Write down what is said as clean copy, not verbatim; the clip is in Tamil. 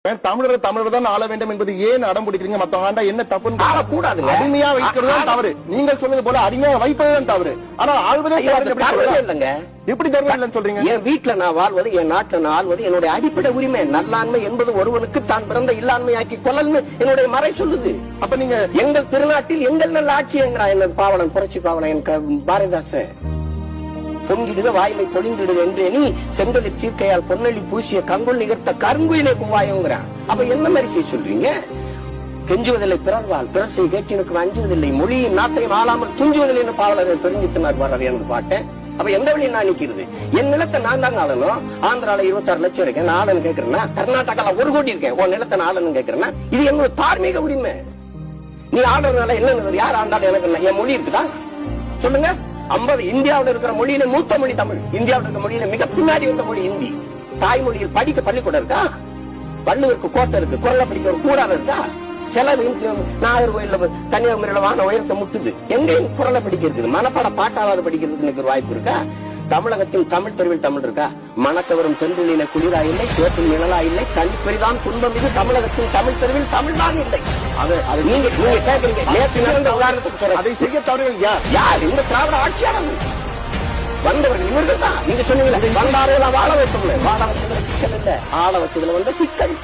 தமிழர் தான் ஆள வேண்டும் என்பது ஏன் அடம் பிடிக்கிறீங்க? மத்தவங்க என்ன தப்புன்னு கூடாது. அடிமையா வைக்கிறது தான் தவறு. நீங்கள் சொல்றது போல அடிமையா வைப்பதுதான் தவறு. ஆனா ஆள்வதே இல்லங்க. எப்படி தவறு இல்லைன்னு சொல்றீங்க? என் வீட்டுல நான் வாழ்வது, என் நாட்டுல நான் ஆள்வது என்னுடைய அடிப்படை உரிமை. நல்லாண்மை என்பது ஒருவனுக்கு தான் பிறந்த இல்லாண்மையாக்கி கொள்ளல்னு என்னுடைய மறை சொல்லுது. அப்ப நீங்க எங்கள் திருநாட்டில் எங்கள் நல்ல ஆட்சி என்கிறான் என்ன பாவலன், புரட்சி பாவலன் என் பாரதிதாசன். பொங்கிடுக வாய்மை பொழிந்திடுக என்றே நீ செங்கலில் சீர்க்கையால் பொன்னெளி பூசிய கங்குள் நிகர்த்த கருங்குயிலே குவாயோங்கிறான். அப்ப என்ன மாதிரி செய்ய சொல்றீங்க? கெஞ்சுவதில்லை பிறர்வால், பிறர் செய்ய கேட்டினுக்கு அஞ்சுவதில்லை, மொழியின் நாட்டையும் ஆளாமல் துஞ்சுவதில்லை என்று பாவலர் பெருஞ்சித்தனார் வர்றாரு எனக்கு பாட்டேன். அப்ப எந்த வழியும் நான் நிக்கிறது? என் நிலத்தை நான் தாங்க ஆளணும். ஆந்திரால 26 லட்சம் இருக்கேன், நான் ஆளன்னு கேட்கிறேன்னா, கர்நாடகால 1 கோடி இருக்கேன், உன் நிலத்தை நான் ஆளன்னு கேட்கிறேன்னா, இது என்னோட தார்மீக உரிமை. நீ ஆடுறதுனால என்ன? யார் ஆண்டாலும் எனக்கு என் மொழி இருக்குதா சொல்லுங்க. 50 இந்தியாவில் இருக்கிற மொழியில மூத்த மொழி தமிழ். இந்தியாவில் இருக்கிற மொழியில மிக பின்னாடி வந்த மொழி ஹிந்தி. தாய்மொழியில் படிக்க பள்ளிக்கூடம் இருக்கா? வள்ளுவருக்கு கோட்டை இருக்கு, குரலை படிக்க ஒரு கூடாரம் இருக்கா? செலவு நாகர்கோயில கன்னியாகுமரியில வான உயரத்தை முட்டுது. எங்கேயும் குரலை படிக்கிறது, மனப்பாட பாட்டாவது படிக்கிறதுக்கு ஒரு வாய்ப்பு இருக்கா? தமிழகத்தில் தமிழ் தெருவில் தமிழ் இருக்கா? மணக்கவரும் தென்றில குளிரா இல்லை, சேற்றில் நிழலா இல்லை, தனிப்பெரிதான் துன்பம் இது தமிழகத்தில் தமிழ் தெருவில் தமிழ் தான் இல்லை. நீங்க கேட்கறீங்க. நேற்று நடந்த உதாரணத்துக்கு சொல்றேன். அதை செய்ய தவறுகள் யார்? இந்த திராவிட ஆட்சியாளர்கள் வந்தவர்கள் இவர்கள் தான். நீங்க சொன்னீங்களா வந்தார்கள் வாழ வைப்போம். வாழ வச்சதுல சிக்கல் இல்ல, ஆள வச்சதுல வந்த சிக்கல்.